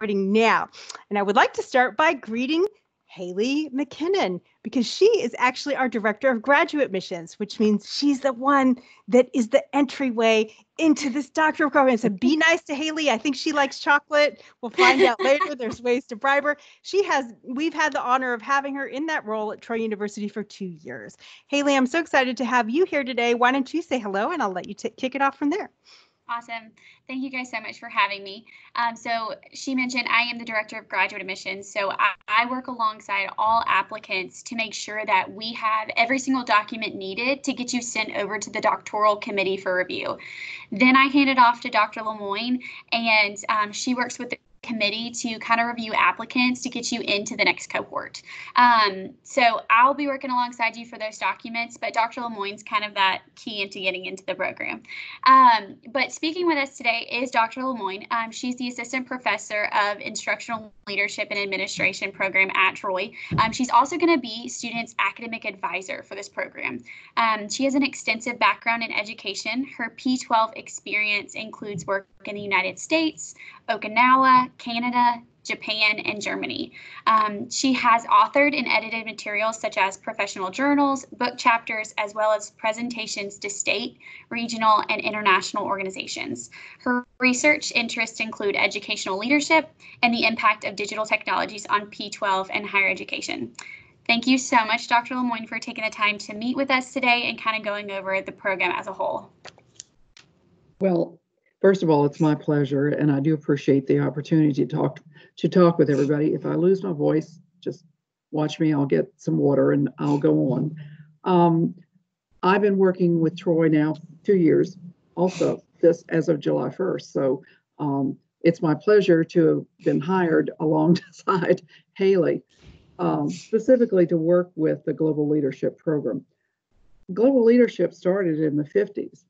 now. And I would like to start by greeting Haley McKinnon, because she is actually our Director of Graduate Admissions, which means she's the one that is the entryway into this doctoral program. So be nice to Haley. I think she likes chocolate. We'll find out later. There's ways to bribe her. We've had the honor of having her in that role at Troy University for 2 years. Haley, I'm so excited to have you here today. Why don't you say hello, and I'll let you kick it off from there. Awesome. Thank you guys so much for having me. So she mentioned I am the Director of Graduate Admissions. So I work alongside all applicants to make sure that we have every single document needed to get you sent over to the doctoral committee for review. Then I hand it off to Dr. Lemoine, and she works with the committee to kind of review applicants to get you into the next cohort. So I'll be working alongside you for those documents, but Dr. Lemoine's kind of that key into getting into the program. But speaking with us today is Dr. Lemoine. She's the Assistant Professor of Instructional Leadership and Administration program at Troy. She's also going to be students' academic advisor for this program. She has an extensive background in education. Her P12 experience includes work in the United States, Okinawa, Canada, Japan, and Germany. She has authored and edited materials such as professional journals, book chapters, as well as presentations to state, regional, and international organizations. Her research interests include educational leadership and the impact of digital technologies on P12 and higher education. Thank you so much, Dr. Lemoine, for taking the time to meet with us today and kind of going over the program as a whole. Well, first of all, it's my pleasure, and I do appreciate the opportunity to talk with everybody. If I lose my voice, just watch me. I'll get some water and I'll go on. I've been working with Troy now 2 years, also this as of July 1st. So it's my pleasure to have been hired alongside Haley, specifically to work with the Global Leadership Program. Global Leadership started in the 50s.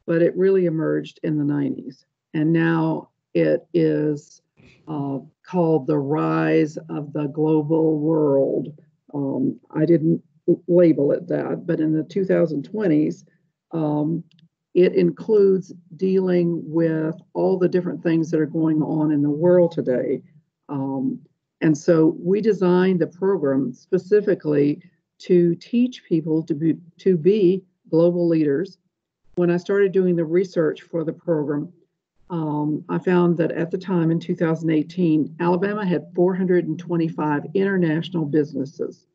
But it really emerged in the 90s. And now it is called the rise of the global world. I didn't label it that, but in the 2020s, it includes dealing with all the different things that are going on in the world today. And so we designed the program specifically to teach people to be global leaders. When I started doing the research for the program, I found that at the time in 2018, Alabama had 425 international businesses,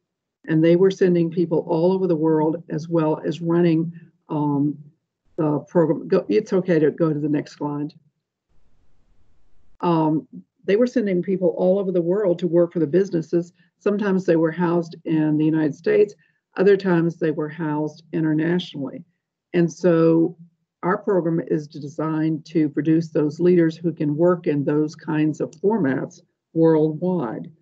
and they were sending people all over the world as well as running the program. It's okay to go to the next slide. They were sending people all over the world to work for the businesses. Sometimes they were housed in the United States, other times they were housed internationally. And so our program is designed to produce those leaders who can work in those kinds of formats worldwide.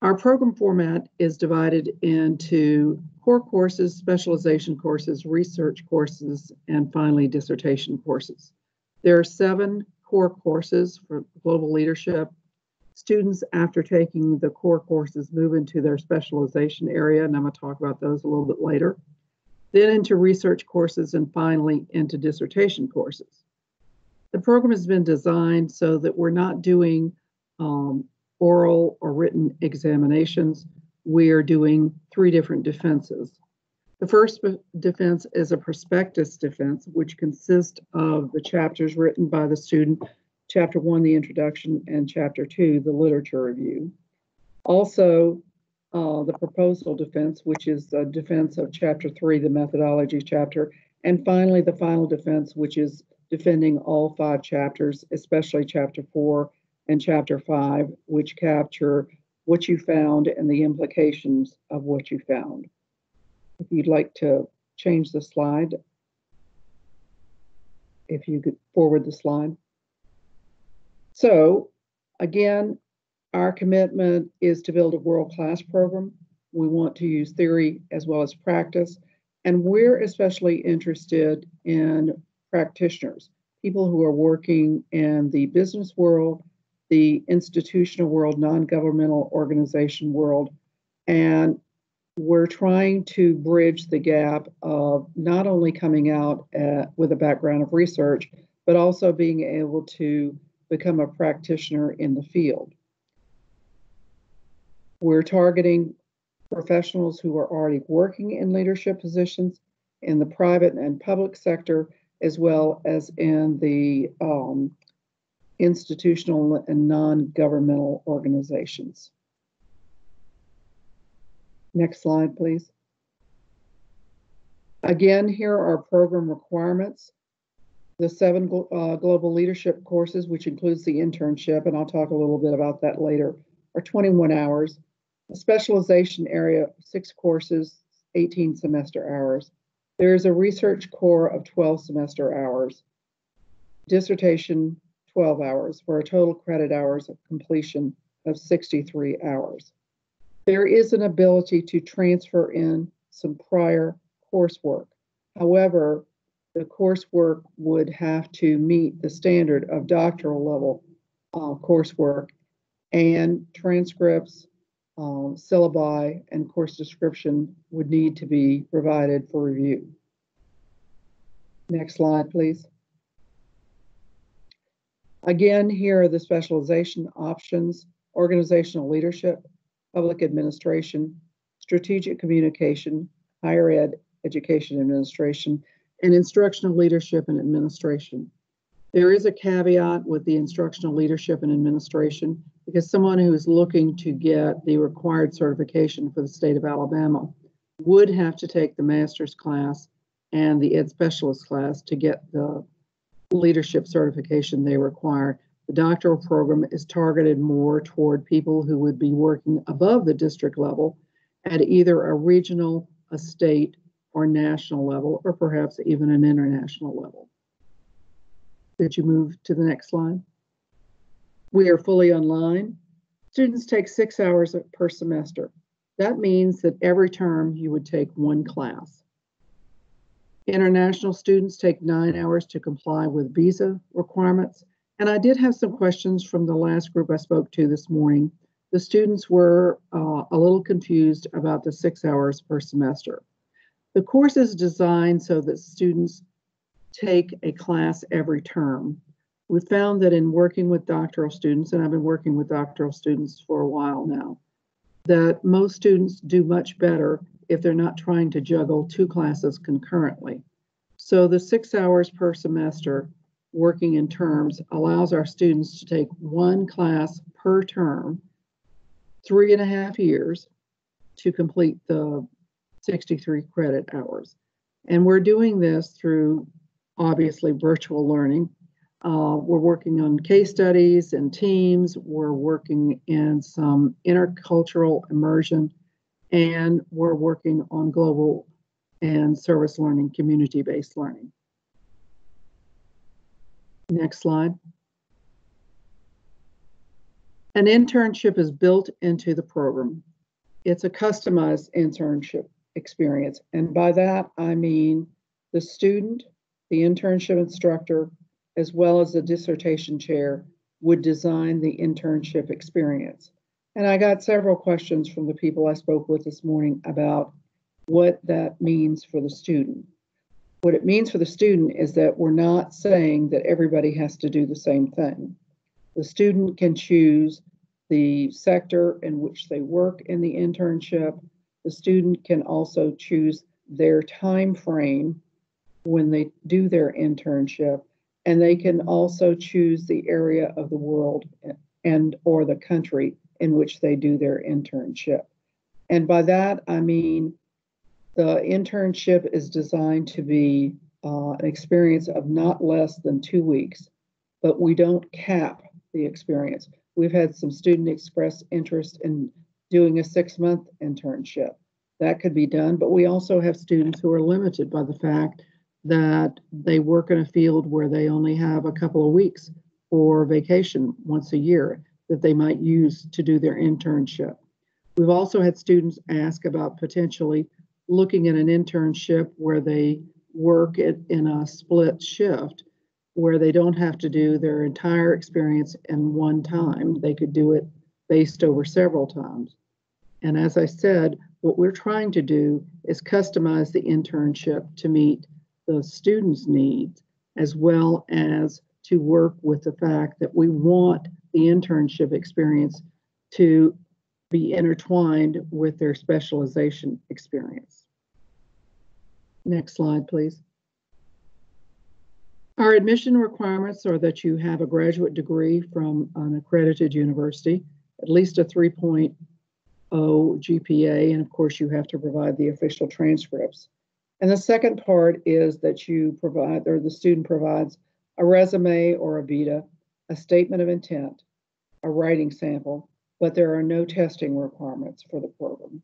Our program format is divided into core courses, specialization courses, research courses, and finally dissertation courses. There are 7 core courses for global leadership. Students, after taking the core courses, move into their specialization area, and I'm going to talk about those a little bit later. Then into research courses, and finally into dissertation courses. The program has been designed so that we're not doing oral or written examinations. We are doing 3 different defenses. The first defense is a prospectus defense, which consists of the chapters written by the student, Chapter 1, the introduction, and Chapter 2, the literature review. Also, the proposal defense, which is the defense of Chapter 3, the methodology chapter, and finally the final defense, which is defending all 5 chapters, especially Chapter 4 and Chapter 5, which capture what you found and the implications of what you found. If you'd like to change the slide, if you could forward the slide. So again, our commitment is to build a world-class program. We want to use theory as well as practice, and we're especially interested in practitioners, people who are working in the business world, the institutional world, non-governmental organization world, and we're trying to bridge the gap of not only coming out with a background of research, but also being able to become a practitioner in the field. We're targeting professionals who are already working in leadership positions in the private and public sector, as well as in the institutional and non-governmental organizations. Next slide, please. Again, here are program requirements. The 7 global leadership courses, which includes the internship, and I'll talk a little bit about that later, are 21 hours. A specialization area, 6 courses, 18 semester hours. There is a research core of 12 semester hours. Dissertation, 12 hours, for a total credit hours of completion of 63 hours. There is an ability to transfer in some prior coursework. However, the coursework would have to meet the standard of doctoral level coursework, and transcripts, syllabi, and course description would need to be provided for review. Next slide, please. Again, here are the specialization options: organizational leadership, public administration, strategic communication, higher ed, education administration, and instructional leadership and administration. There is a caveat with the instructional leadership and administration, because someone who is looking to get the required certification for the state of Alabama would have to take the master's class and the ed specialist class to get the leadership certification they require. The doctoral program is targeted more toward people who would be working above the district level at either a regional, a state, or national level, or perhaps even an international level. Could you move to the next slide? We are fully online. Students take 6 hours per semester. That means that every term you would take 1 class. International students take 9 hours to comply with visa requirements. And I did have some questions from the last group I spoke to this morning. The students were a little confused about the 6 hours per semester. The course is designed so that students take a class every term. We found that in working with doctoral students, and I've been working with doctoral students for a while now, that most students do much better if they're not trying to juggle 2 classes concurrently. So the 6 hours per semester working in terms allows our students to take 1 class per term, 3.5 years, to complete the 63 credit hours. And we're doing this through, obviously, virtual learning. We're working on case studies and teams. We're working in some intercultural immersion, and we're working on global and service learning, community-based learning. Next slide. An internship is built into the program. It's a customized internship experience. And by that, I mean the student, the internship instructor, as well as the dissertation chair would design the internship experience. And I got several questions from the people I spoke with this morning about what that means for the student. What it means for the student is that we're not saying that everybody has to do the same thing. The student can choose the sector in which they work in the internship. The student can also choose their time frame when they do their internship, and they can also choose the area of the world and or the country in which they do their internship. And by that, I mean the internship is designed to be an experience of not less than 2 weeks, but we don't cap the experience. We've had some students express interest in doing a 6-month internship. That could be done, but we also have students who are limited by the fact that they work in a field where they only have a couple of weeks for vacation once a year that they might use to do their internship. We've also had students ask about potentially looking at an internship where they work in a split shift, where they don't have to do their entire experience in one time. They could do it based over several times. And as I said, what we're trying to do is customize the internship to meet the students' needs, as well as to work with the fact that we want the internship experience to be intertwined with their specialization experience. Next slide, please. Our admission requirements are that you have a graduate degree from an accredited university, at least a 3.0 GPA, and of course you have to provide the official transcripts. And the second part is that you provide, or the student provides, a resume or a vita, a statement of intent, a writing sample, but there are no testing requirements for the program.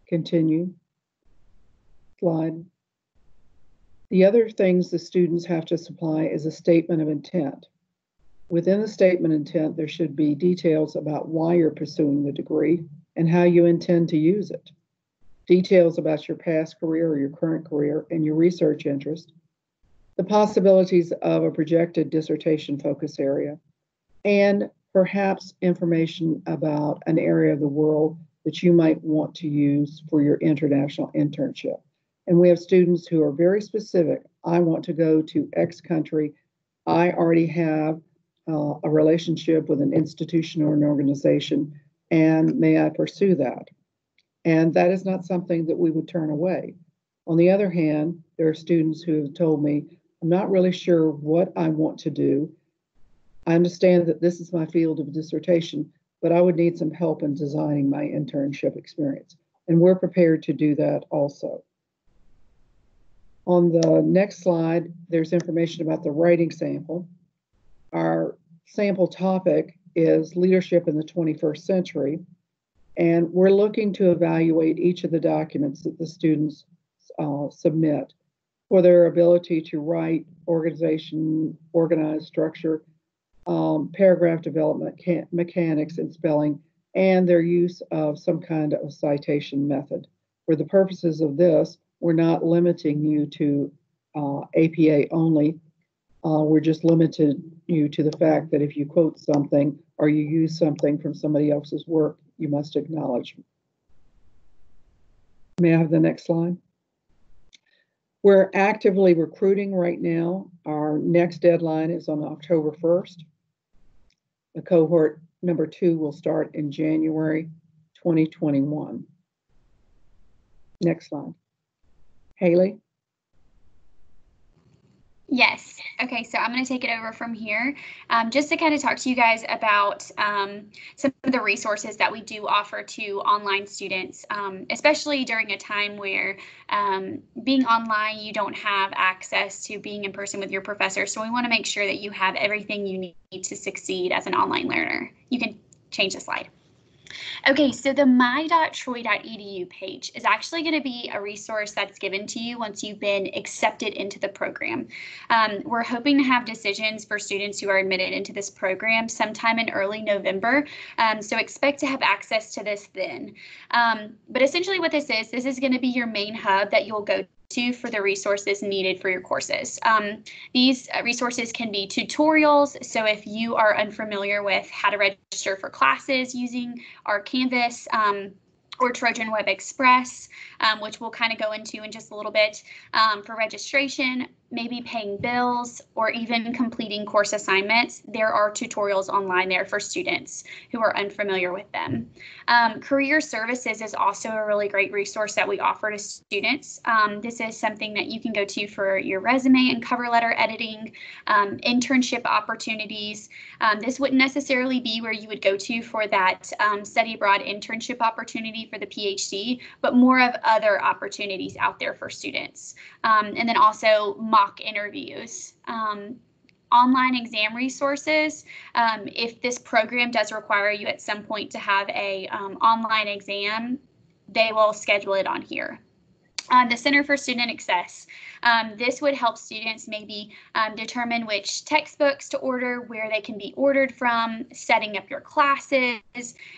Continue. Slide. The other things the students have to supply is a statement of intent. Within the statement of intent, there should be details about why you're pursuing the degree and how you intend to use it. Details about your past career or your current career and your research interest, the possibilities of a projected dissertation focus area, and perhaps information about an area of the world that you might want to use for your international internship. And we have students who are very specific. I want to go to X country. I already have a relationship with an institution or an organization, and may I pursue that? And that is not something that we would turn away. On the other hand, there are students who have told me, I'm not really sure what I want to do. I understand that this is my field of dissertation, but I would need some help in designing my internship experience. And we're prepared to do that also. On the next slide, there's information about the writing sample. Our sample topic is leadership in the 21st century. And we're looking to evaluate each of the documents that the students submit for their ability to write, organization, organize, structure, paragraph development, mechanics, and spelling, and their use of some kind of citation method. For the purposes of this, we're not limiting you to APA only. We're just limited you to the fact that if you quote something or you use something from somebody else's work, you must acknowledge. May I have the next slide? We're actively recruiting right now. Our next deadline is on October 1st. The cohort number 2 will start in January 2021. Next slide. Haley? Yes. Okay, so I'm going to take it over from here just to kind of talk to you guys about some of the resources that we do offer to online students, especially during a time where being online, you don't have access to being in person with your professor. So we want to make sure that you have everything you need to succeed as an online learner. You can change the slide. Okay, so the my.troy.edu page is actually going to be a resource that's given to you once you've been accepted into the program. We're hoping to have decisions for students who are admitted into this program sometime in early November, so expect to have access to this then. But essentially what this is going to be your main hub that you'll go to for the resources needed for your courses. These resources can be tutorials, so if you are unfamiliar with how to register for classes using our Canvas or Trojan Web Express, which we'll kind of go into in just a little bit, for registration, maybe paying bills, or even completing course assignments, there are tutorials online there for students who are unfamiliar with them. Career Services is also a really great resource that we offer to students. This is something that you can go to for your resume and cover letter editing, internship opportunities. This wouldn't necessarily be where you would go to for that study abroad internship opportunity for the PhD, but more of other opportunities out there for students. And then also mock interviews. Online exam resources. If this program does require you at some point to have a online exam, they will schedule it on here. The Center for Student Access. This would help students maybe determine which textbooks to order, where they can be ordered from, setting up your classes,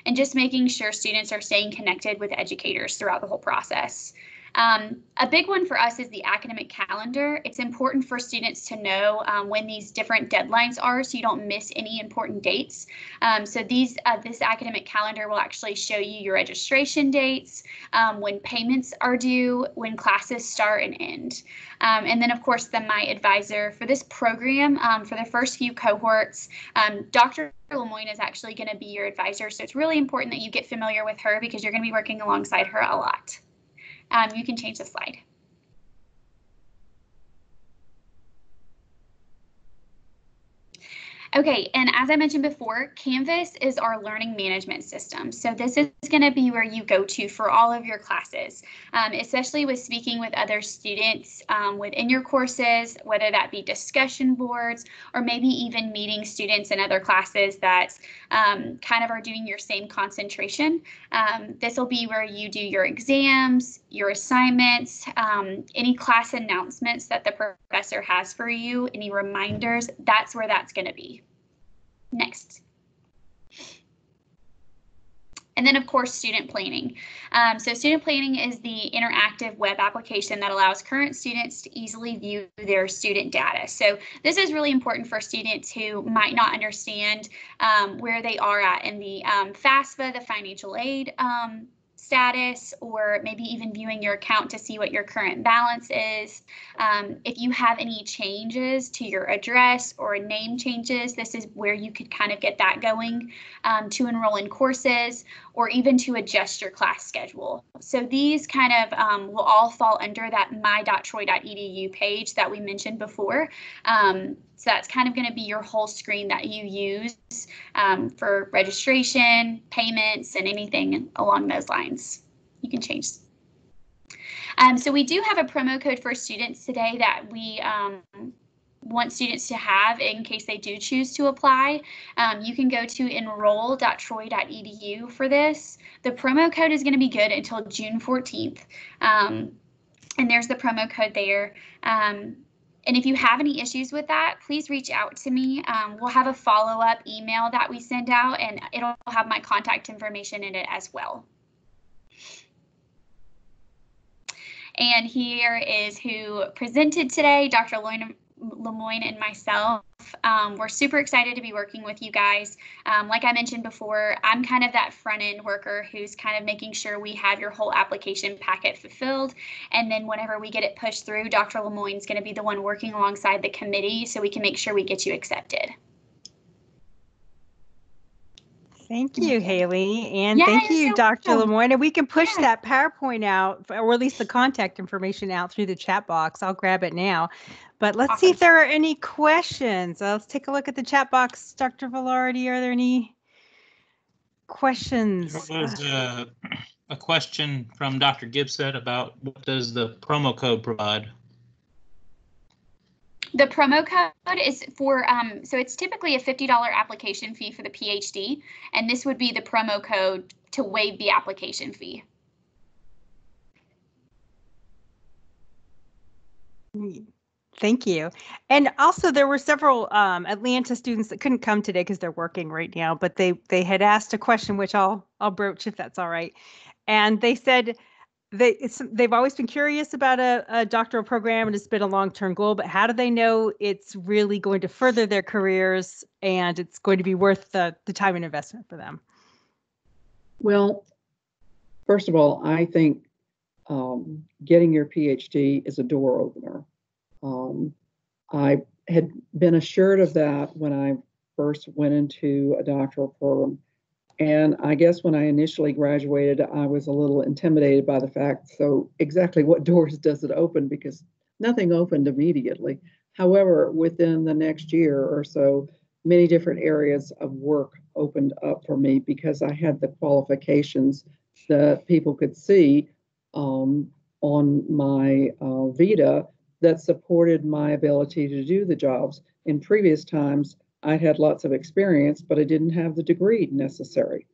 and just making sure students are staying connected with educators throughout the whole process. A big one for us is the academic calendar. It's important for students to know when these different deadlines are so you don't miss any important dates. So this academic calendar will actually show you your registration dates, when payments are due, when classes start and end. And then, of course, my advisor for this program, for the first few cohorts, Dr. Lemoine is actually going to be your advisor. So it's really important that you get familiar with her because you're going to be working alongside her a lot. You can change the slide. Okay, and as I mentioned before, Canvas is our learning management system. So this is going to be where you go to for all of your classes, especially with speaking with other students within your courses, whether that be discussion boards or maybe even meeting students in other classes that kind of are doing your same concentration. This will be where you do your exams, your assignments, any class announcements that the professor has for you, any reminders, that's where that's going to be. Next. And then, of course, student planning. So student planning is the interactive web application that allows current students to easily view their student data. So this is really important for students who might not understand where they are at in the FAFSA, the financial aid status, or maybe even viewing your account to see what your current balance is. If you have any changes to your address or name changes, this is where you could kind of get that going to enroll in courses or even to adjust your class schedule. So these kind of will all fall under that my.troy.edu page that we mentioned before. So that's kind of going to be your whole screen that you use for registration, payments, and anything along those lines. You can change. So we do have a promo code for students today that we want students to have in case they do choose to apply. You can go to enroll.troy.edu for this. The promo code is going to be good until June 14th. And there's the promo code there. And if you have any issues with that, please reach out to me. We'll have a follow-up email that we send out, and it'll have my contact information in it as well. And here is who presented today, Dr. Lemoine and myself. We're super excited to be working with you guys. Like I mentioned before, I'm kind of that front end worker who's kind of making sure we have your whole application packet fulfilled. And then whenever we get it pushed through, Dr. Lemoine is going to be the one working alongside the committee so we can make sure we get you accepted. Thank you, Haley. And Yeah, thank you, so Dr. welcome. Lemoine. And we can push Yeah. that PowerPoint out, or at least the contact information out through the chat box. I'll grab it now. But let's see if there are any questions. Let's take a look at the chat box. Dr. Velarde, are there any questions? There was a question from Dr. Gibson about what does the promo code provide? The promo code is for, so it's typically a $50 application fee for the PhD, and this would be the promo code to waive the application fee. Thank you. And also there were several Atlanta students that couldn't come today because they're working right now, but they had asked a question, which I'll broach if that's all right. And they said they've always been curious about a doctoral program and it's been a long-term goal, but how do they know it's really going to further their careers and it's going to be worth the time and investment for them? Well, first of all, I think getting your PhD is a door opener. I had been assured of that when I first went into a doctoral program. And I guess when I initially graduated, I was a little intimidated by the fact, so exactly what doors does it open? Because nothing opened immediately. However, within the next year or so, many different areas of work opened up for me because I had the qualifications that people could see on my vita that supported my ability to do the jobs. In previous times, I had lots of experience, but I didn't have the degree necessary.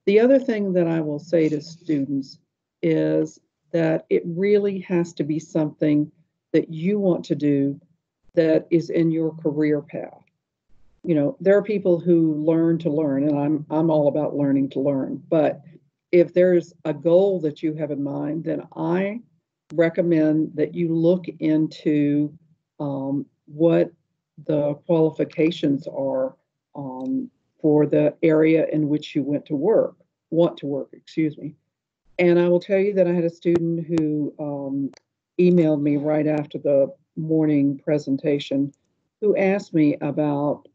The other thing that I will say to students is that it really has to be something that you want to do that is in your career path. You know, there are people who learn to learn, and I'm all about learning to learn. But if there's a goal that you have in mind, then I recommend that you look into what the qualifications are for the area in which you want to work, excuse me. And I will tell you that I had a student who emailed me right after the morning presentation who asked me about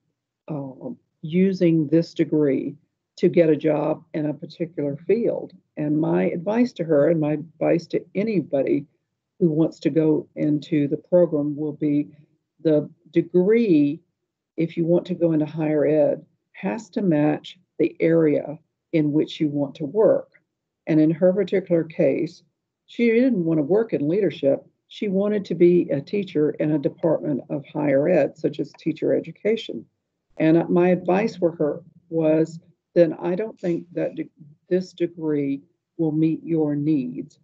using this degree to get a job in a particular field. And my advice to her and my advice to anybody who wants to go into the program will be the degree, if you want to go into higher ed, has to match the area in which you want to work. And in her particular case, she didn't want to work in leadership. She wanted to be a teacher in a department of higher ed, such as teacher education. And my advice for her was, then I don't think that this degree will meet your needs.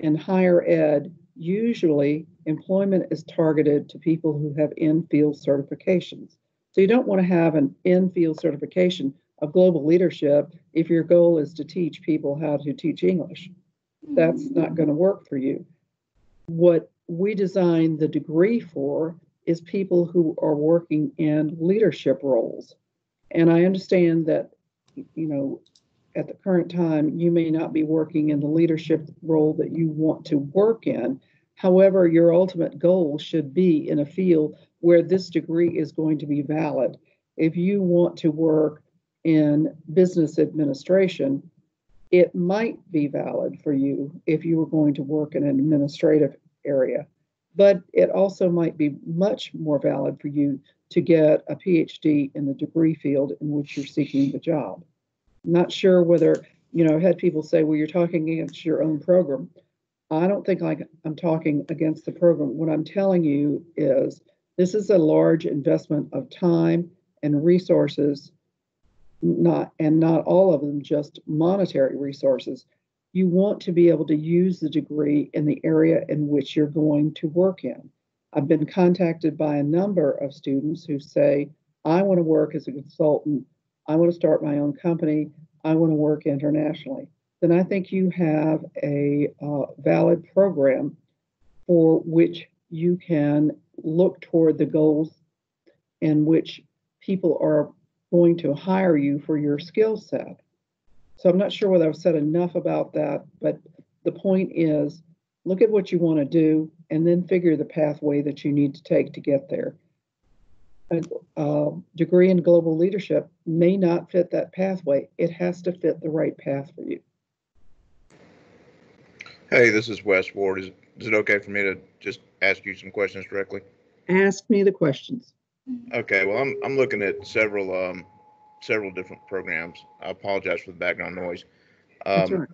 In higher ed, usually employment is targeted to people who have in-field certifications. So you don't want to have an in-field certification of global leadership if your goal is to teach people how to teach English. That's not going to work for you. What we designed the degree for is people who are working in leadership roles. And I understand that, at the current time, you may not be working in the leadership role that you want to work in. However, your ultimate goal should be in a field where this degree is going to be valid. If you want to work in business administration, it might be valid for you if you were going to work in an administrative area, but it also might be much more valid for you to get a PhD in the degree field in which you're seeking the job. I'm not sure whether, I've had people say, well, you're talking against your own program. I don't think I'm talking against the program. What I'm telling you is this is a large investment of time and resources, not all of them just monetary resources. You want to be able to use the degree in the area in which you're going to work in. I've been contacted by a number of students who say, I want to work as a consultant. I want to start my own company. I want to work internationally. Then I think you have a valid program for which you can look toward the goals in which people are going to hire you for your skill set. So I'm not sure whether I've said enough about that, but the point is, look at what you want to do and then figure the pathway that you need to take to get there. A degree in global leadership may not fit that pathway. It has to fit the right path for you. Hey, this is Wes Ward. Is it okay for me to just ask you some questions directly? Ask me the questions. Okay. Well, I'm looking at several different programs. I apologize for the background noise. That's right.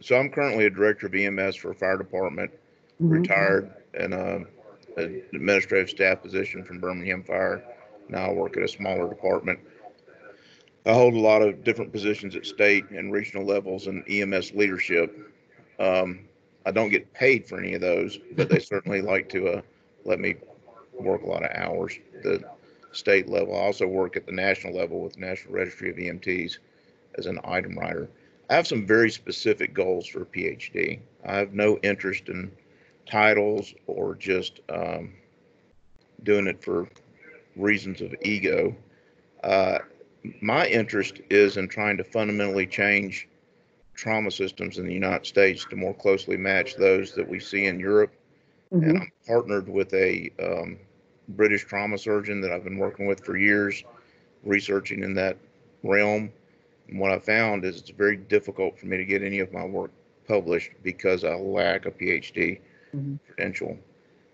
So I'm currently a director of EMS for a fire department, retired in an administrative staff position from Birmingham Fire. Now I work at a smaller department. I hold a lot of different positions at state and regional levels in EMS leadership. I don't get paid for any of those, but they certainly like to let me work a lot of hours at the state level. I also work at the national level with the National Registry of EMTs as an item writer. I have some very specific goals for a PhD. I have no interest in titles or just doing it for reasons of ego. My interest is in trying to fundamentally change trauma systems in the United States to more closely match those that we see in Europe. And I'm partnered with a British trauma surgeon that I've been working with for years, researching in that realm. And what I found is it's very difficult for me to get any of my work published because I lack a PhD credential.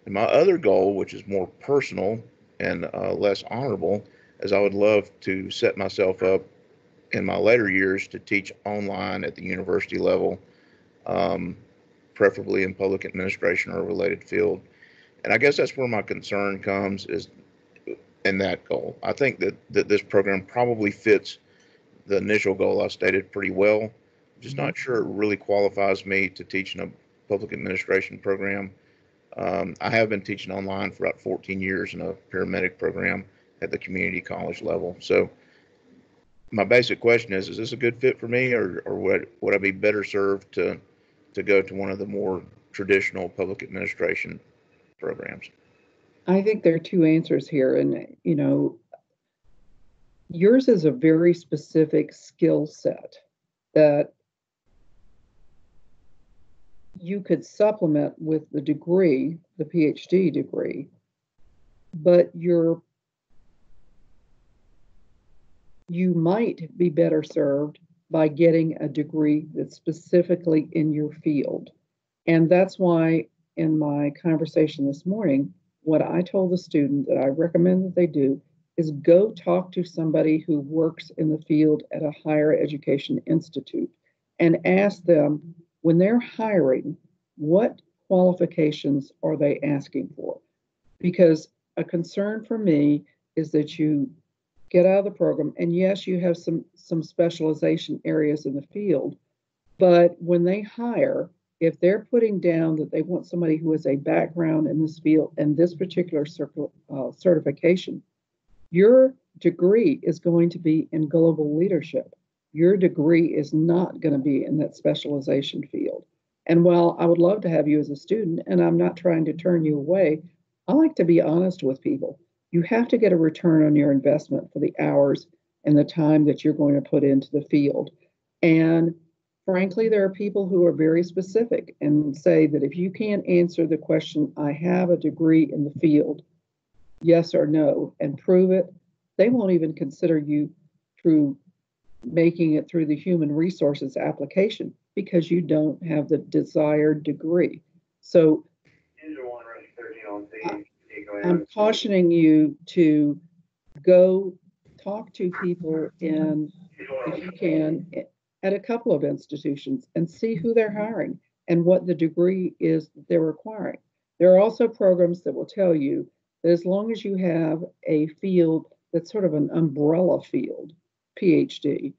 And my other goal, which is more personal and less honorable, is I would love to set myself up in my later years to teach online at the university level, preferably in public administration or a related field. And I guess that's where my concern comes, is in that goal. I think that this program probably fits the initial goal I stated pretty well. I'm just not sure it really qualifies me to teach in a public administration program. I have been teaching online for about 14 years in a paramedic program at the community college level. So my basic question is this a good fit for me, or would I be better served to go to one of the more traditional public administration programs. I think there are two answers here. And, you know, yours is a very specific skill set that you could supplement with the degree, the PhD degree, but you might be better served by getting a degree that's specifically in your field. And that's why in my conversation this morning, what I told the student that I recommend that they do is go talk to somebody who works in the field at a higher education institute and ask them, when they're hiring, what qualifications are they asking for? Because a concern for me is that you get out of the program, and yes, you have some specialization areas in the field, but when they hire, if they're putting down that they want somebody who has a background in this field and this particular certification, your degree is going to be in global leadership. Your degree is not going to be in that specialization field. And while I would love to have you as a student, and I'm not trying to turn you away, I like to be honest with people. You have to get a return on your investment for the hours and the time that you're going to put into the field. And frankly, there are people who are very specific and say that if you can't answer the question, I have a degree in the field, yes or no, and prove it, they won't even consider you through making it through the human resources application because you don't have the desired degree. So I'm cautioning you to go talk to people in, if you can, at a couple of institutions and see who they're hiring and what the degree is that they're requiring. There are also programs that will tell you that as long as you have a field that's sort of an umbrella field, PhD,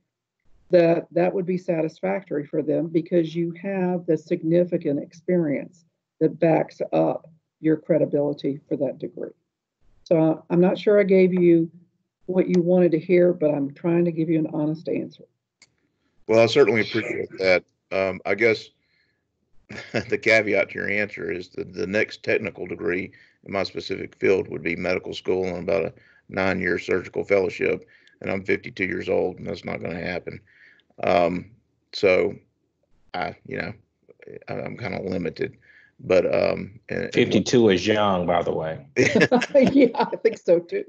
that would be satisfactory for them because you have the significant experience that backs up your credibility for that degree. So I'm not sure I gave you what you wanted to hear, but I'm trying to give you an honest answer. Well, I certainly appreciate that. I guess the caveat to your answer is that the next technical degree in my specific field would be medical school and about a 9-year surgical fellowship. And I'm 52 years old, and that's not going to happen. So I'm kind of limited. But 52 is young, by the way. Yeah, I think so too.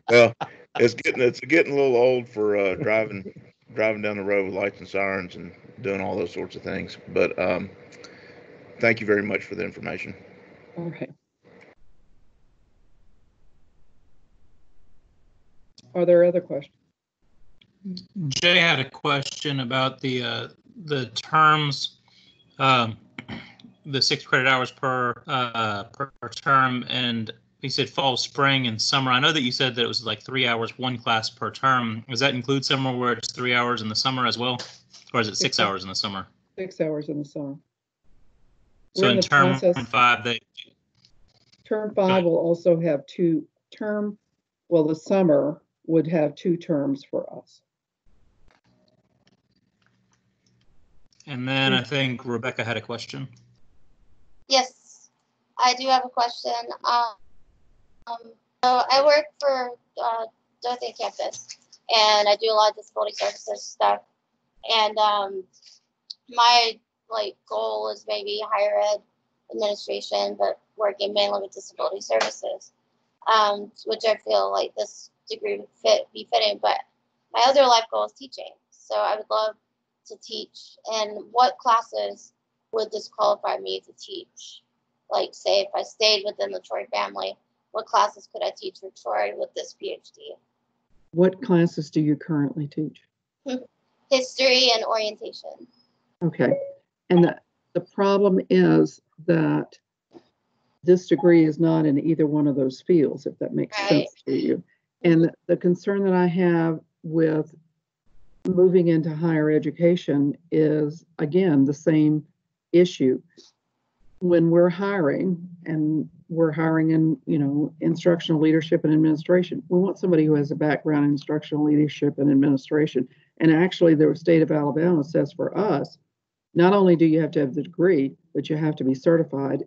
Well, it's getting a little old for driving down the road with lights and sirens and doing all those sorts of things. But thank you very much for the information. All right. Are there other questions? Jay had a question about the terms, the 6 credit hours per term, and he said fall, spring, and summer. I know that you said that it was like 3 hours, one class per term. Does that include summer where it's 3 hours in the summer as well? Or is it 6 hours in the summer? 6 hours in the summer. So in term 5, term 5 will also have the summer would have 2 terms for us. And then I think Rebecca had a question. Yes, I do have a question. So I work for Dothan campus, and I do a lot of disability services stuff. And my goal is maybe higher ed administration, but working mainly with disability services, which I feel like this degree would be fitting. But my other life goal is teaching, so I would love to teach. And what classes would this qualify me to teach? Like, say, if I stayed within the Troy family, what classes could I teach for Troy with this PhD? What classes do you currently teach? History and orientation. Okay. And the problem is that this degree is not in either one of those fields, if that makes sense to you. And the concern that I have with moving into higher education is, again, the same issue. When we're hiring, and we're hiring in, instructional leadership and administration, we want somebody who has a background in instructional leadership and administration. And actually, the state of Alabama says for us, Not only do you have to have the degree, but you have to be certified.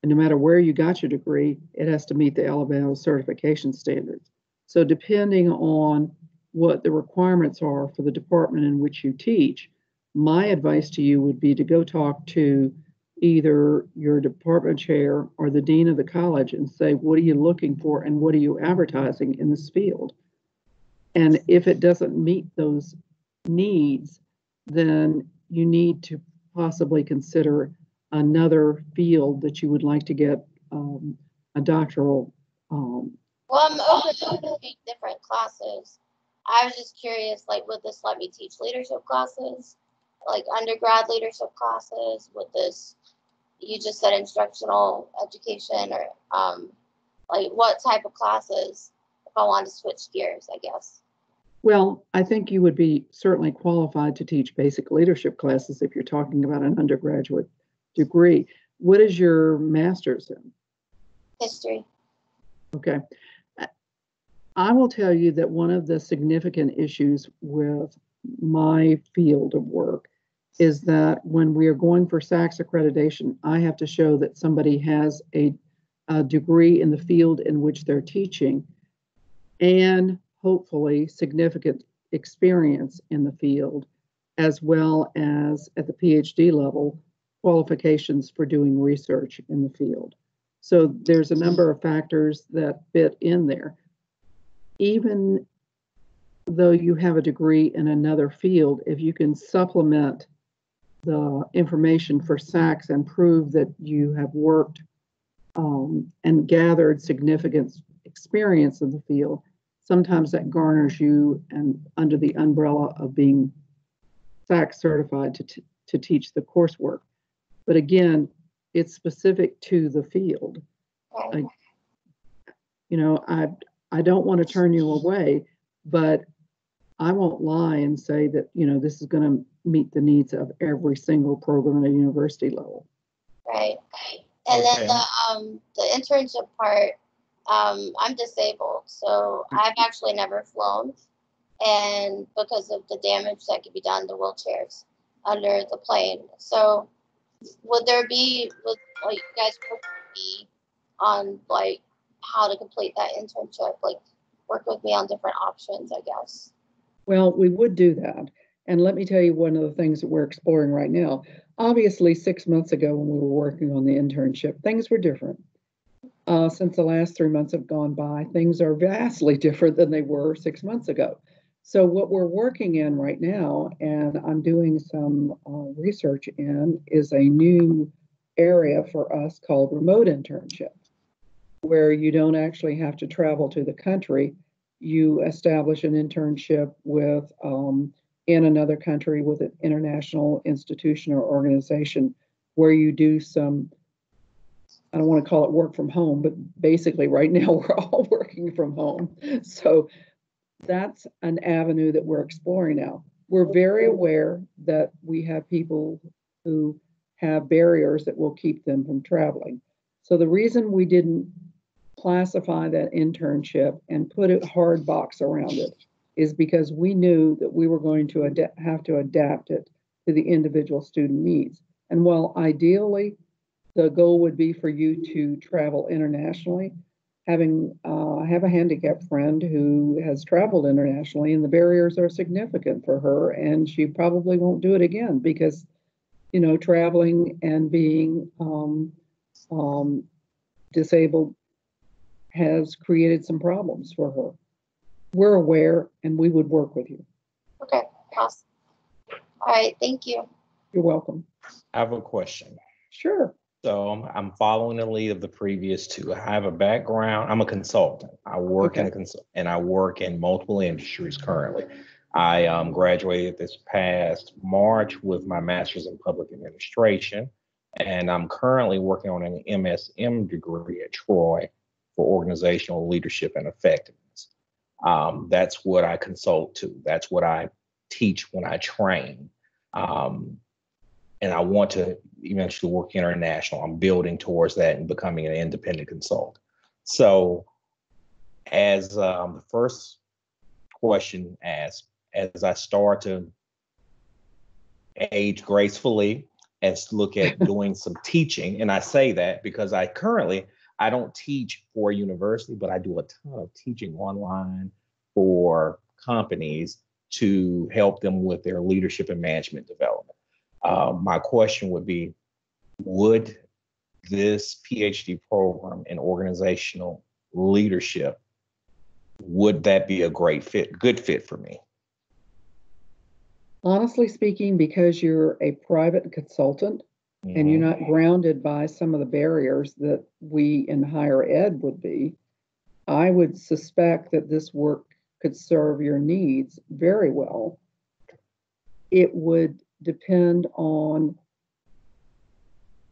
And no matter where you got your degree, it has to meet the Alabama certification standards. So depending on what the requirements are for the department in which you teach, my advice to you would be to go talk to either your department chair or the dean of the college and say, what are you looking for and what are you advertising in this field? And if it doesn't meet those needs, then you need to possibly consider another field that you would like to get a doctoral. Well, I'm open to different classes. I was just curious, like, would this let me teach leadership classes, like undergrad leadership classes? Would this, you just said instructional education, or like what type of classes if I wanted to switch gears, I guess? Well, I think you would be certainly qualified to teach basic leadership classes if you're talking about an undergraduate degree. What is your master's in? History. Okay. I will tell you that one of the significant issues with my field of work is that when we are going for SACS accreditation, I have to show that somebody has a degree in the field in which they're teaching and hopefully significant experience in the field, as well as at the PhD level, qualifications for doing research in the field. So there's a number of factors that fit in there. Even though you have a degree in another field, if you can supplement the information for SACS and prove that you have worked and gathered significant experience in the field, sometimes that garners you and under the umbrella of being SACS certified to teach the coursework. But again, it's specific to the field. I don't want to turn you away, but I won't lie and say that, this is going to meet the needs of every single program at a university level. Right. And then the internship part, I'm disabled, so I've actually never flown, and because of the damage that could be done to wheelchairs under the plane. So would you guys work with me on like how to complete that internship, like work with me on different options, I guess? Well, we would do that. And let me tell you one of the things that we're exploring right now. Obviously, 6 months ago when we were working on the internship, things were different. Since the last 3 months have gone by, things are vastly different than they were 6 months ago. So what we're working in right now, and I'm doing some research in, is a new area for us called remote internship, where you don't actually have to travel to the country. You establish an internship with in another country with an international institution or organization where you do some, I don't want to call it work from home, but basically right now we're all working from home. So that's an avenue that we're exploring now. We're very aware that we have people who have barriers that will keep them from traveling. So the reason we didn't classify that internship and put a hard box around it is because we knew that we were going to have to adapt it to the individual student needs. And while ideally the goal would be for you to travel internationally, I have a handicapped friend who has traveled internationally, and the barriers are significant for her, and she probably won't do it again because, traveling and being disabled has created some problems for her. We're aware, and we would work with you. Okay, awesome. All right, thank you. You're welcome. I have a question. Sure. So I'm following the lead of the previous two. I have a background. I'm a consultant. I work and I work in multiple industries currently. I graduated this past March with my master's in public administration, and I'm currently working on an MSM degree at Troy for organizational leadership and effectiveness. That's what I consult to. That's what I teach when I train. And I want to eventually work international. I'm building towards that and becoming an independent consultant. So as the first question asked, as I start to age gracefully and look at doing some teaching. And I say that because I don't teach for a university, but I do a ton of teaching online for companies to help them with their leadership and management development. My question would be, would this PhD program in organizational leadership, would that be a good fit for me? Honestly speaking, because you're a private consultant and you're not grounded by some of the barriers that we in higher ed would be, I would suspect that this work could serve your needs very well. It would depend on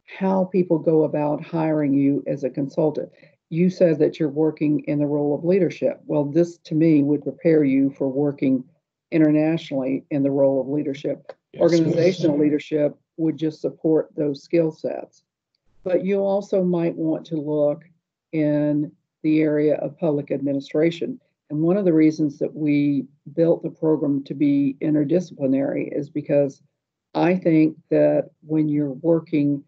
how people go about hiring you as a consultant. You said that you're working in the role of leadership. Well, this to me would prepare you for working internationally in the role of leadership. Yes. Organizational leadership would just support those skill sets. But you also might want to look in the area of public administration. And one of the reasons that we built the program to be interdisciplinary is because I think that when you're working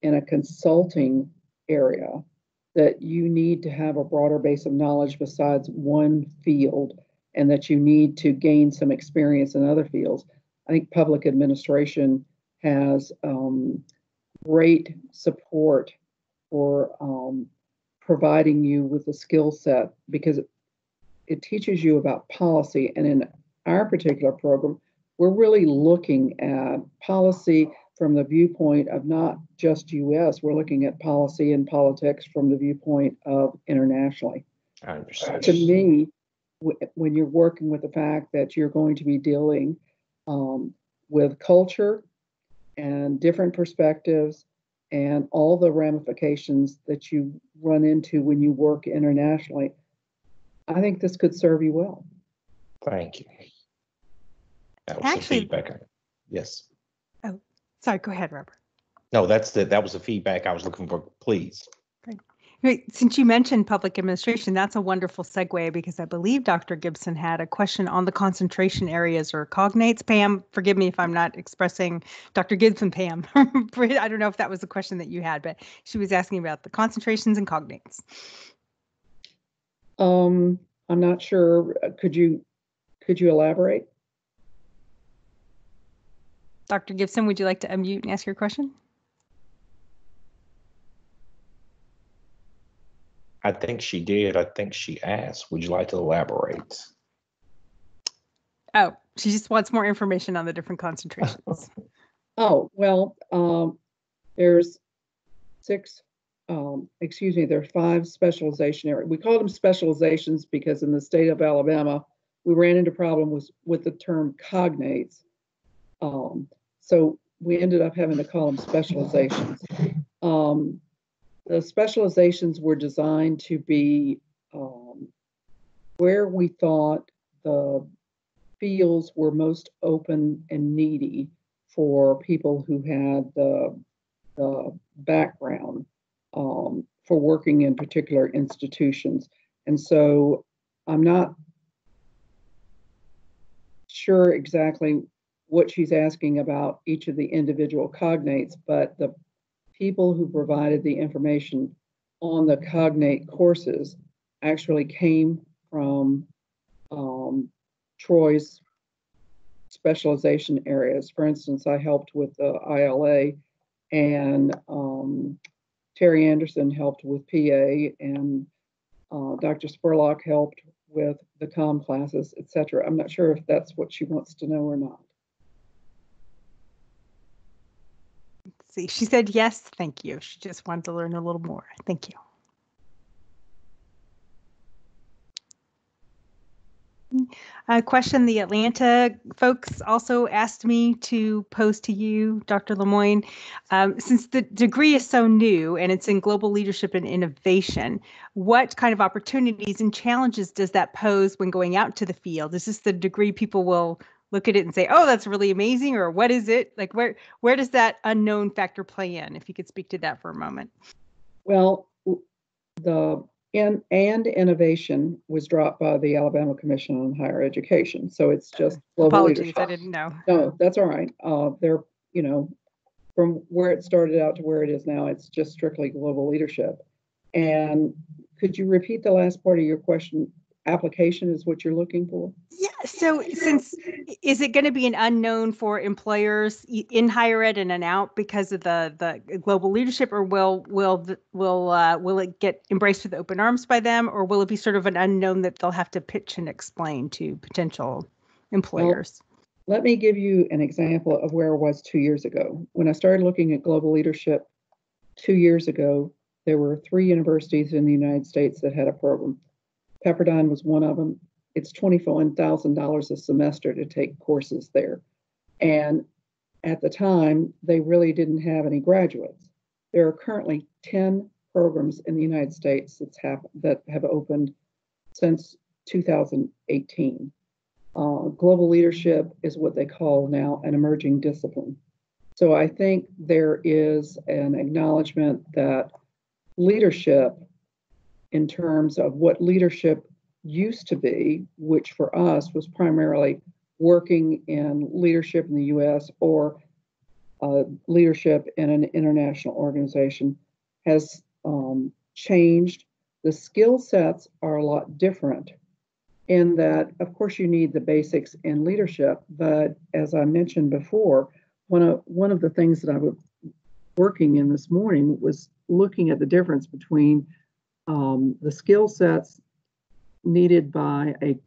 in a consulting area, that you need to have a broader base of knowledge besides one field, and that you need to gain some experience in other fields. I think public administration has great support for providing you with a skill set, because it teaches you about policy. And in our particular program, we're really looking at policy from the viewpoint of not just US, we're looking at policy and politics from the viewpoint of internationally. I understand. To me, when you're working with the fact that you're going to be dealing with culture and different perspectives and all the ramifications that you run into when you work internationally, I think this could serve you well. Thank you. That was the feedback. Yes. Oh, sorry. Go ahead, Robert. No, that was the feedback I was looking for. Please. Great. Since you mentioned public administration, that's a wonderful segue, because I believe Dr. Gibson had a question on the concentration areas or cognates. Pam, forgive me if I'm not expressing Dr. Gibson, Pam. I don't know if that was the question that you had, but she was asking about the concentrations and cognates. I'm not sure. Could you elaborate? Dr. Gibson, would you like to unmute and ask your question? I think she did. I think she asked, would you like to elaborate? Oh, she just wants more information on the different concentrations. Oh, well, there's there's 5 specialization areas. We call them specializations because in the state of Alabama, we ran into problems with the term cognates. So we ended up having to call them specializations. The specializations were designed to be where we thought the fields were most open and needy for people who had the background for working in particular institutions. And so I'm not sure exactly what she's asking about each of the individual cognates, but the people who provided the information on the cognate courses actually came from Troy's specialization areas. For instance, I helped with the ILA, and Terry Anderson helped with PA, and Dr. Spurlock helped with the comm classes, etc. I'm not sure if that's what she wants to know or not. Let's see, she said yes, thank you. She just wanted to learn a little more. Thank you. A question the Atlanta folks also asked me to pose to you, Dr. Lemoine. Since the degree is so new and it's in global leadership and innovation, what kind of opportunities and challenges does that pose when going out to the field? Is this the degree people will look at it and say, oh, that's really amazing, or what is it? Like, where does that unknown factor play in? If you could speak to that for a moment. Well, the innovation was dropped by the Alabama Commission on Higher Education. So it's just global Apologies, leadership. I didn't know. No, that's all right. They're, from where it started out to where it is now, it's just strictly global leadership. And could you repeat the last part of your question? Application is what you're looking for? Yeah. So is it going to be an unknown for employers in higher ed and an out because of the global leadership, or will it get embraced with open arms by them, or will it be sort of an unknown that they'll have to pitch and explain to potential employers? Well, let me give you an example of where I was 2 years ago. When I started looking at global leadership 2 years ago, there were 3 universities in the United States that had a program. Pepperdine was one of them. It's $24,000 a semester to take courses there. And at the time, they really didn't have any graduates. There are currently 10 programs in the United States that have opened since 2018. Global leadership is what they call now an emerging discipline. So I think there is an acknowledgement that leadership, in terms of what leadership used to be, which for us was primarily working in leadership in the US or leadership in an international organization, has changed. The skill sets are a lot different in that, of course, you need the basics in leadership, but as I mentioned before, one of the things that I was working in this morning was looking at the difference between the skill sets needed by a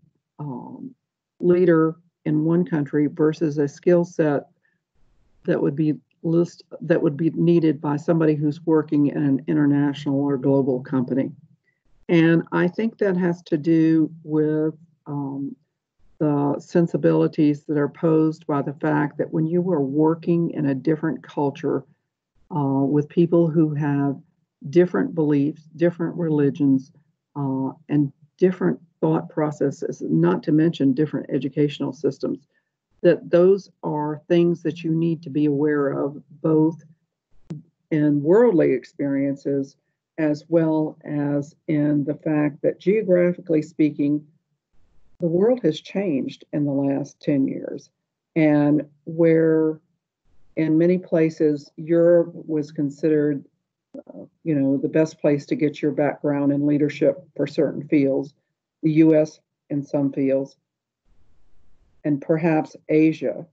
leader in one country versus a skill set that would be needed by somebody who's working in an international or global company. And I think that has to do with the sensibilities that are posed by the fact that when you are working in a different culture with people who have different beliefs, different religions, and different thought processes, not to mention different educational systems, that those are things that you need to be aware of, both in worldly experiences as well as in the fact that geographically speaking, the world has changed in the last 10 years. And where in many places Europe was considered the best place to get your background in leadership for certain fields, the US in some fields, and perhaps Asia.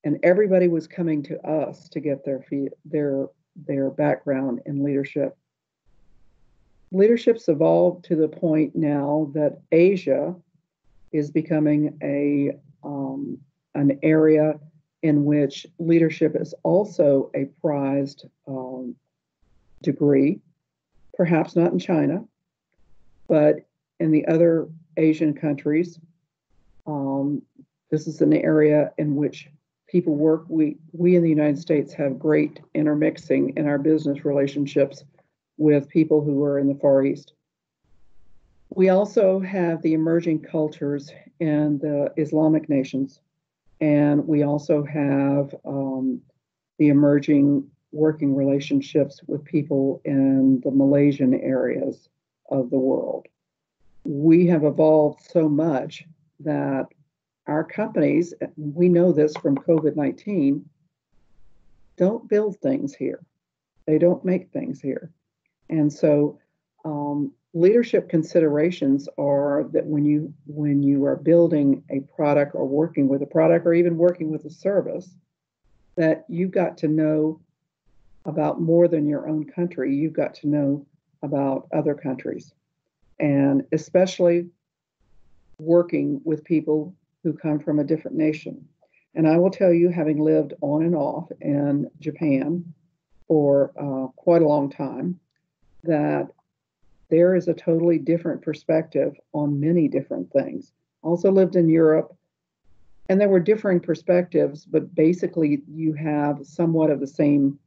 And everybody was coming to us to get their background in leadership. Leadership's evolved to the point now that Asia is becoming an area in which leadership is also a prized degree, perhaps not in China, but in the other Asian countries. This is an area in which people work. We in the United States have great intermixing in our business relationships with people who are in the Far East. We also have the emerging cultures in the Islamic nations, and we also have the emerging working relationships with people in the Malaysian areas of the world. We have evolved so much that our companies, we know this from COVID-19, don't build things here. They don't make things here. And so leadership considerations are that when you are building a product or working with a product or even working with a service, that you've got to know about more than your own country. You've got to know about other countries, and especially working with people who come from a different nation. And I will tell you, having lived on and off in Japan for quite a long time, that there is a totally different perspective on many different things. Also lived in Europe, and there were differing perspectives, but basically you have somewhat of the same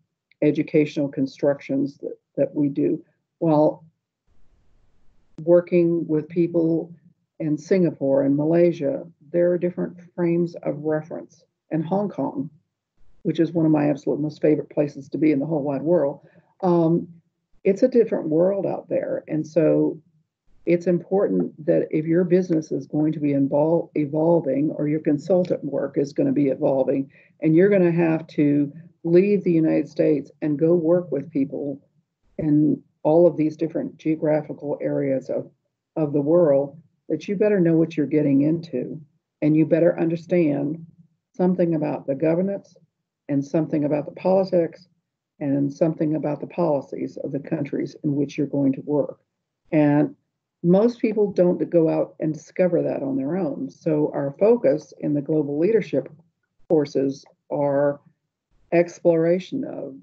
educational constructions that we do. While working with people in Singapore and Malaysia, there are different frames of reference. And Hong Kong, which is one of my absolute most favorite places to be in the whole wide world, it's a different world out there. And so it's important that if your business is going to be evolving, or your consultant work is going to be evolving, and you're going to have to leave the United States and go work with people in all of these different geographical areas of the world, that you better know what you're getting into, and you better understand something about the governance and something about the politics and something about the policies of the countries in which you're going to work. And most people don't go out and discover that on their own. So our focus in the global leadership courses are exploration of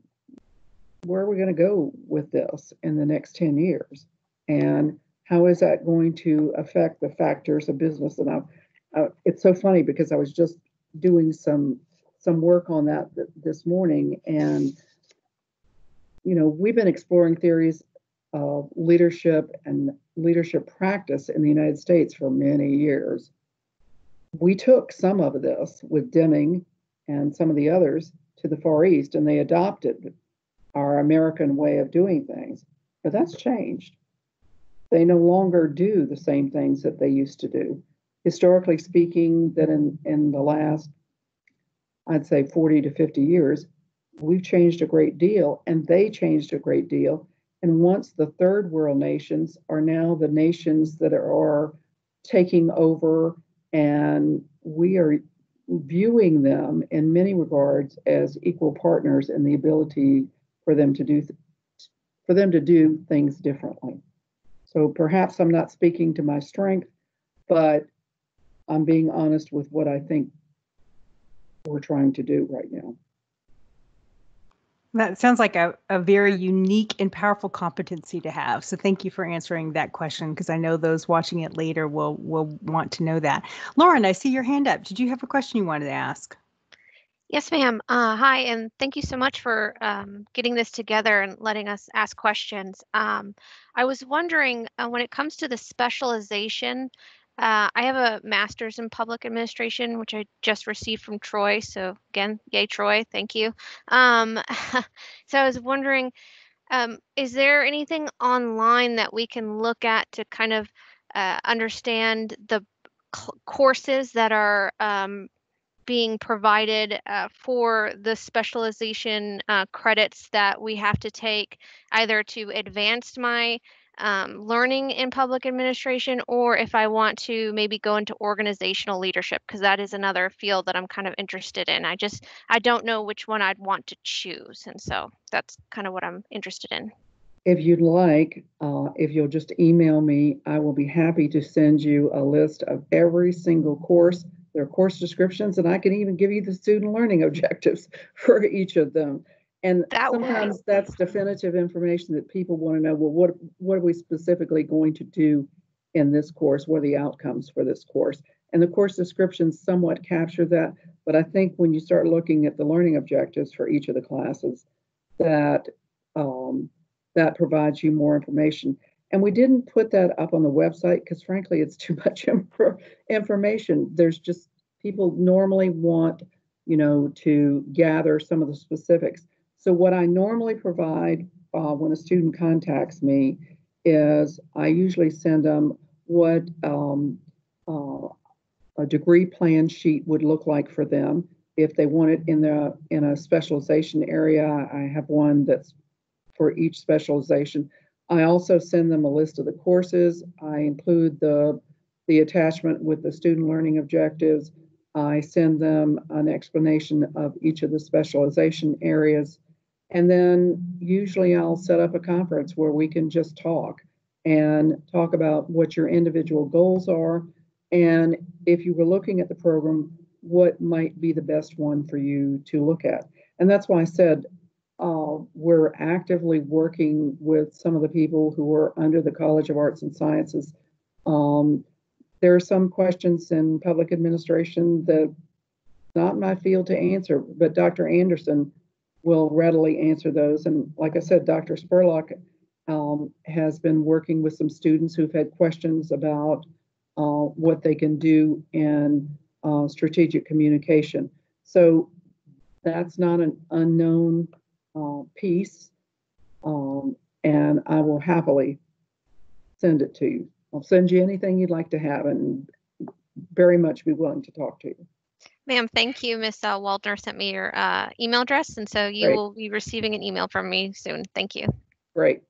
where are we going to go with this in the next 10 years, and how is that going to affect the factors of business. And it's so funny because I was just doing some work on that this morning, and we've been exploring theories of leadership and leadership practice in the United States for many years. We took some of this with Deming and some of the others to the Far East, and they adopted our American way of doing things. But that's changed. They no longer do the same things that they used to do. Historically speaking, that in the last, I'd say 40 to 50 years, we've changed a great deal, and they changed a great deal. And once the third world nations are now the nations that are taking over, and we are viewing them in many regards as equal partners in the ability for them to do things differently. So perhaps I'm not speaking to my strength, but I'm being honest with what I think we're trying to do right now. That sounds like a very unique and powerful competency to have. So thank you for answering that question, because I know those watching it later will want to know that. Lauren, I see your hand up. Did you have a question you wanted to ask? Yes, ma'am. Hi, and thank you so much for getting this together and letting us ask questions. I was wondering, when it comes to the specialization, I have a master's in public administration, which I just received from Troy. So again, yay, Troy, thank you. So I was wondering, is there anything online that we can look at to kind of understand the courses that are being provided for the specialization credits that we have to take, either to advance my learning in public administration, or if I want to maybe go into organizational leadership, because that is another field that I'm kind of interested in. I don't know which one I'd want to choose. And so that's kind of what I'm interested in. If you'd like, if you'll just email me, I will be happy to send you a list of every single course, their course descriptions, and I can even give you the student learning objectives for each of them. And sometimes that's definitive information that people want to know, well, what are we specifically going to do in this course? What are the outcomes for this course? And the course descriptions somewhat capture that. But I think when you start looking at the learning objectives for each of the classes, that provides you more information. And we didn't put that up on the website because, frankly, it's too much information. There's just, people normally want, to gather some of the specifics. So what I normally provide when a student contacts me is I usually send them what a degree plan sheet would look like for them. If they want it in a specialization area, I have one that's for each specialization. I also send them a list of the courses. I include the attachment with the student learning objectives. I send them an explanation of each of the specialization areas. And then usually I'll set up a conference where we can just talk about what your individual goals are. And if you were looking at the program, what might be the best one for you to look at. And that's why I said, we're actively working with some of the people who are under the College of Arts and Sciences. There are some questions in public administration that not my field to answer, but Dr. Anderson will readily answer those. And like I said, Dr. Spurlock has been working with some students who've had questions about what they can do in strategic communication. So that's not an unknown piece, and I will happily send it to you. I'll send you anything you'd like to have, and very much be willing to talk to you. Ma'am, thank you. Miss Waldner sent me your email address, and so you Great. will be receiving an email from me soon. Thank you. Great.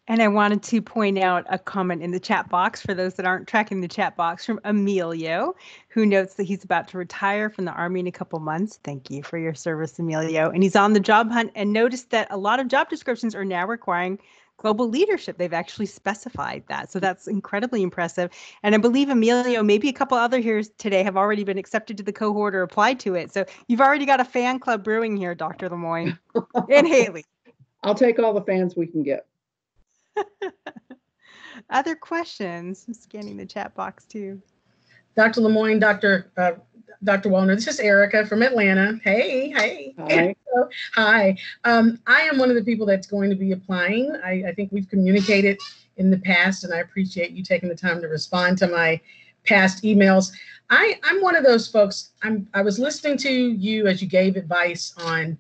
And I wanted to point out a comment in the chat box for those that aren't tracking the chat box from Emilio, who notes that he's about to retire from the Army in a couple months. Thank you for your service, Emilio. And he's on the job hunt and noticed that a lot of job descriptions are now requiring global leadership. They've actually specified that. So that's incredibly impressive. And I believe Emilio, maybe a couple other here today have already been accepted to the cohort or applied to it. So you've already got a fan club brewing here, Dr. Lemoine and Haley. I'll take all the fans we can get. Other questions? I'm scanning the chat box too. Dr. Lemoine, Dr. Wallner, this is Erica from Atlanta. Hey. Hi. Hi. I am one of the people that's going to be applying. I think we've communicated in the past, and I appreciate you taking the time to respond to my past emails. I'm one of those folks. I was listening to you as you gave advice on,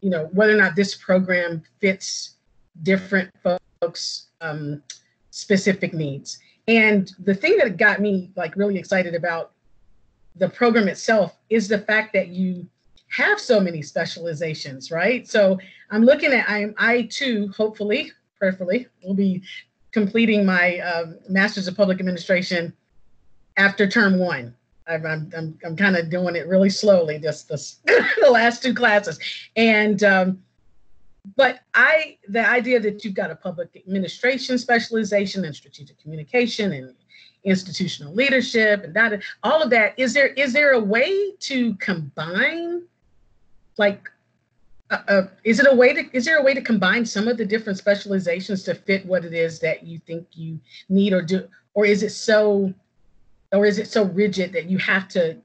whether or not this program fits different folks' specific needs. And the thing that got me really excited about the program itself is the fact that you have so many specializations, right? So I'm looking at, I too, hopefully, prayerfully, will be completing my Master's of Public Administration after term 1. I'm kind of doing it really slowly, just the last 2 classes. And but the idea that you've got a public administration specialization and strategic communication and institutional leadership and all of that, is there a way to combine, is there a way to combine some of the different specializations to fit what it is that you think you need or do, or is it so rigid that you have to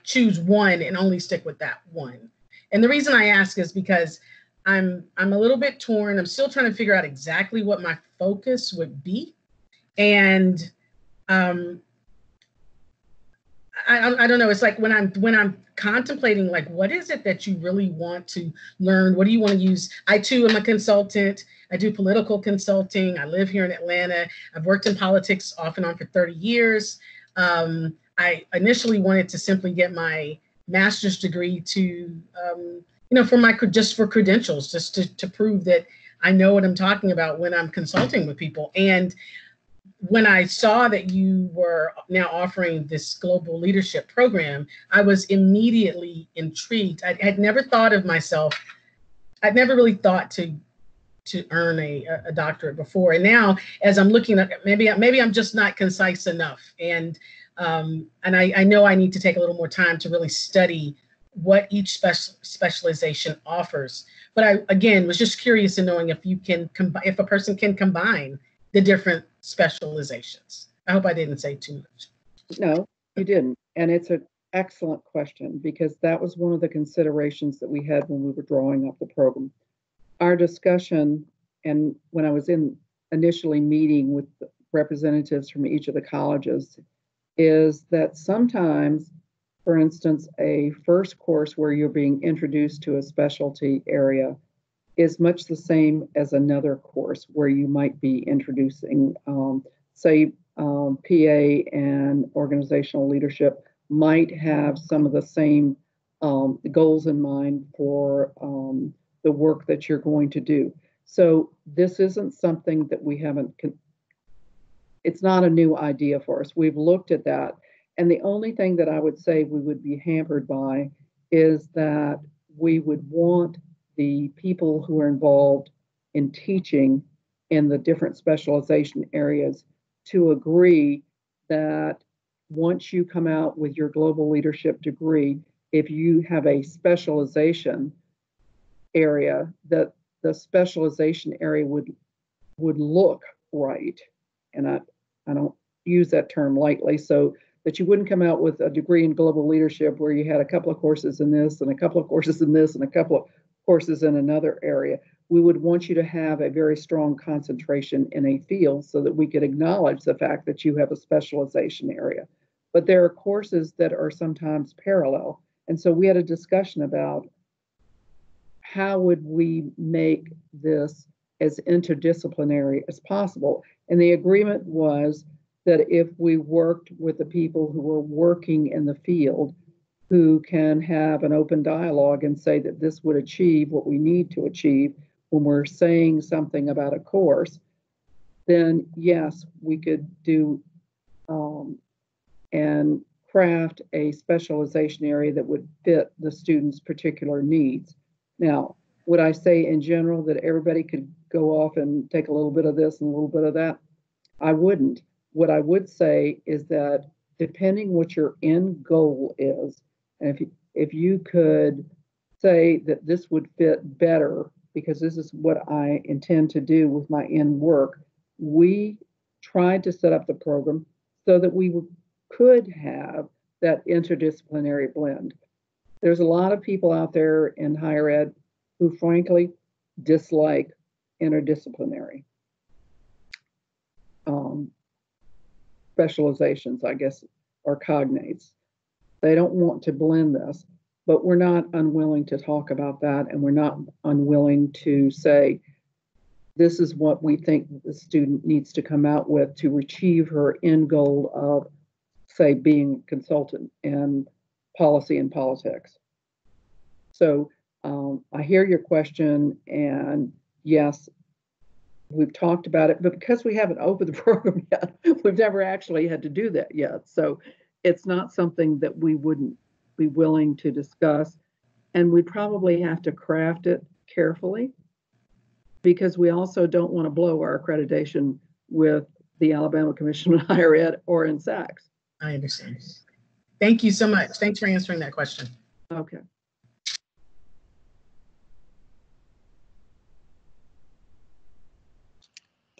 choose one and only stick with that one? And the reason I ask is because I'm a little bit torn. I'm still trying to figure out exactly what my focus would be. And I don't know. It's like when I'm contemplating, what is it that you really want to learn? What do you want to use? I too am a consultant. I do political consulting. I live here in Atlanta. I've worked in politics off and on for 30 years. I initially wanted to simply get my master's degree to, for credentials, just to prove that I know what I'm talking about when I'm consulting with people. And when I saw that you were now offering this global leadership program, I was immediately intrigued. I had never thought of myself. I'd never really thought to earn a doctorate before. And now, as I'm looking at, maybe I'm just not concise enough. And I know I need to take a little more time to really study what each specialization offers. But I, again, was just curious in knowing if if a person can combine the different specializations. I hope I didn't say too much. No, you didn't. And it's an excellent question, because that was one of the considerations that we had when we were drawing up the program. Our discussion, and when I was initially meeting with representatives from each of the colleges, is that sometimes, for instance, a first course where you're being introduced to a specialty area is much the same as another course where you might be introducing, PA and organizational leadership might have some of the same goals in mind for the work that you're going to do. So this isn't something that we haven't, it's not a new idea for us. We've looked at that. And the only thing that I would say we would be hampered by is that we would want the people who are involved in teaching in the different specialization areas to agree that once you come out with your global leadership degree, if you have a specialization area, that the specialization area would look right. And I don't use that term lightly, so that you wouldn't come out with a degree in global leadership where you had a couple of courses in this and a couple of courses in this and a couple of courses in another area. We would want you to have a very strong concentration in a field so that we could acknowledge the fact that you have a specialization area. But there are courses that are sometimes parallel. And so we had a discussion about how would we make this as interdisciplinary as possible. And the agreement was that if we worked with the people who are working in the field, who can have an open dialogue and say that this would achieve what we need to achieve when we're saying something about a course, then yes, we could do and craft a specialization area that would fit the student's particular needs. Now, would I say in general that everybody could go off and take a little bit of this and a little bit of that? I wouldn't. What I would say is that depending what your end goal is, and if you could say that this would fit better because this is what I intend to do with my end work, we tried to set up the program so that we could have that interdisciplinary blend. There's a lot of people out there in higher ed who frankly dislike interdisciplinary specializations, I guess, or cognates. They don't want to blend this, but we're not unwilling to talk about that, and we're not unwilling to say, this is what we think the student needs to come out with to achieve her end goal of, say, being a consultant in policy and politics. So I hear your question, and yes, we've talked about it, but because we haven't opened the program yet, we've never actually had to do that yet. So it's not something that we wouldn't be willing to discuss, and we probably have to craft it carefully because we also don't want to blow our accreditation with the Alabama Commission on Higher Ed or in SACS. I understand. Thank you so much. Thanks for answering that question. Okay.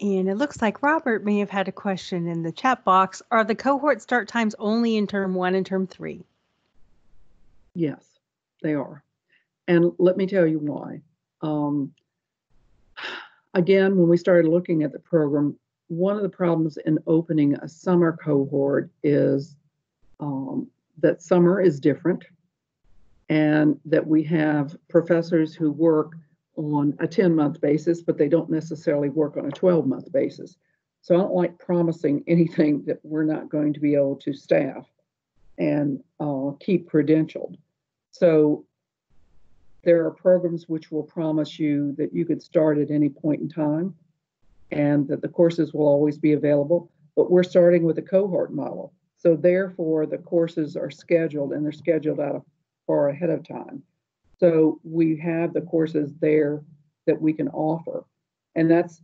And it looks like Robert may have had a question in the chat box. Are the cohort start times only in term 1 and term 3? Yes, they are. And let me tell you why. Again, when we started looking at the program, one of the problems in opening a summer cohort is that summer is different and that we have professors who work on a 10-month basis, but they don't necessarily work on a 12-month basis. So I don't like promising anything that we're not going to be able to staff and keep credentialed. So there are programs which will promise you that you could start at any point in time and that the courses will always be available, but we're starting with a cohort model. So therefore the courses are scheduled, and they're scheduled out far ahead of time. So we have the courses there that we can offer. And that's,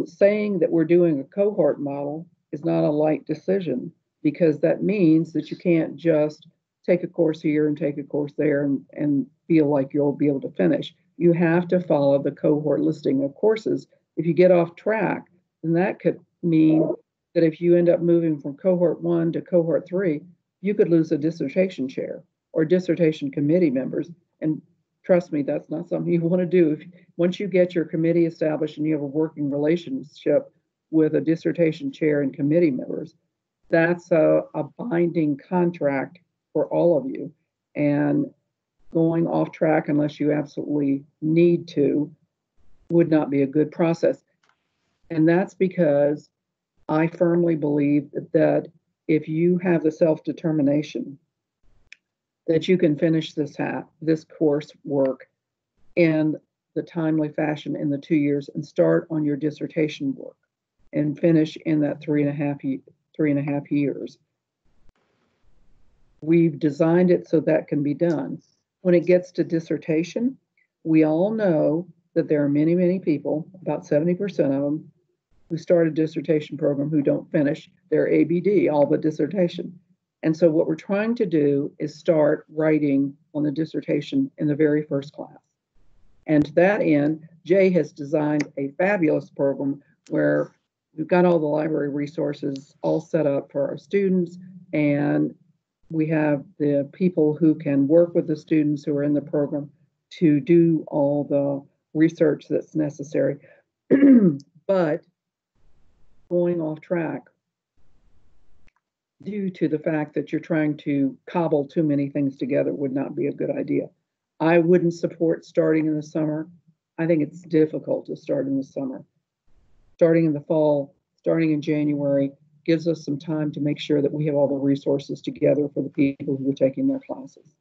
saying that we're doing a cohort model is not a light decision, because that means that you can't just take a course here and take a course there and feel like you'll be able to finish. You have to follow the cohort listing of courses. If you get off track, then that could mean that if you end up moving from cohort 1 to cohort 3, you could lose a dissertation chair or dissertation committee members. And trust me, that's not something you want to do. Once you get your committee established and you have a working relationship with a dissertation chair and committee members, that's a binding contract for all of you. And going off track unless you absolutely need to would not be a good process. And that's because I firmly believe that if you have the self-determination that you can finish this course work in the timely fashion in the 2 years and start on your dissertation work and finish in that 3.5 years. We've designed it so that can be done. When it gets to dissertation, we all know that there are many, many people, about 70% of them, who start a dissertation program who don't finish their ABD, all but dissertation. And so what we're trying to do is start writing on the dissertation in the very first class. And to that end, Jay has designed a fabulous program where we've got all the library resources all set up for our students, and we have the people who can work with the students who are in the program to do all the research that's necessary. But going off track due to the fact that you're trying to cobble too many things together would not be a good idea. I wouldn't support starting in the summer. I think it's difficult to start in the summer. Starting in the fall, starting in January gives us some time to make sure that we have all the resources together for the people who are taking their classes.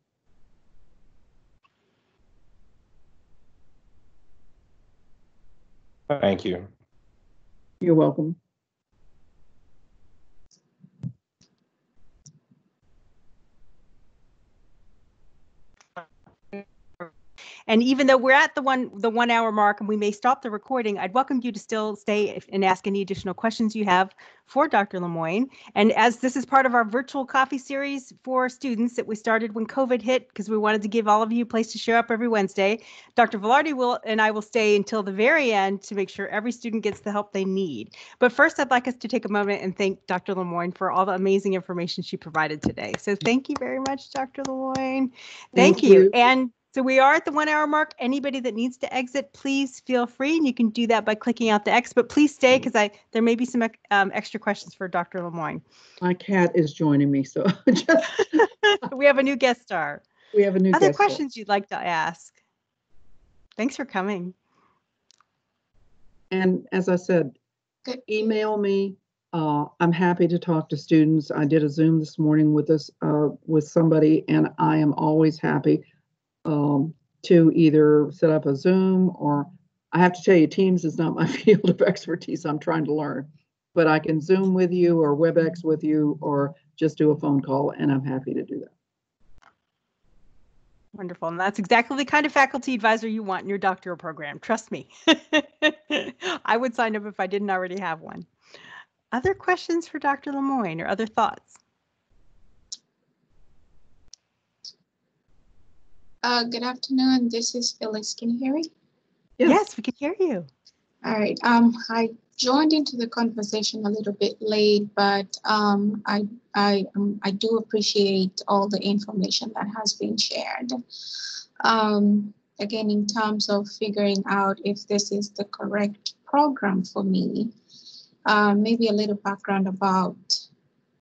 Thank you. You're welcome. And even though we're at the 1 hour mark and we may stop the recording, I'd welcome you to still stay and ask any additional questions you have for Dr. Lemoine. And as this is part of our virtual coffee series for students that we started when COVID hit, because we wanted to give all of you a place to show up every Wednesday, Dr. Velarde and I will stay until the very end to make sure every student gets the help they need. But first, I'd like us to take a moment and thank Dr. Lemoine for all the amazing information she provided today. So thank you very much, Dr. Lemoine. Thank you. And so we are at the 1 hour mark. Anybody that needs to exit, please feel free. And you can do that by clicking out the X, but please stay because there may be some extra questions for Dr. Lemoine. My cat is joining me, so we have a new guest star. We have a new Other guest questions star. You'd like to ask? Thanks for coming. And as I said, email me. I'm happy to talk to students. I did a Zoom this morning with somebody, and I am always happy to either set up a Zoom, or I have to tell you, Teams is not my field of expertise. I'm trying to learn, but I can Zoom with you or WebEx with you or just do a phone call, and I'm happy to do that. Wonderful. And that's exactly the kind of faculty advisor you want in your doctoral program. Trust me. I would sign up if I didn't already have one. Other questions for Dr. Lemoine or other thoughts? Good afternoon. This is Phyllis. Can you hear me? Yes, we can hear you. All right. I joined into the conversation a little bit late, but I do appreciate all the information that has been shared. Again, in terms of figuring out if this is the correct program for me, maybe a little background about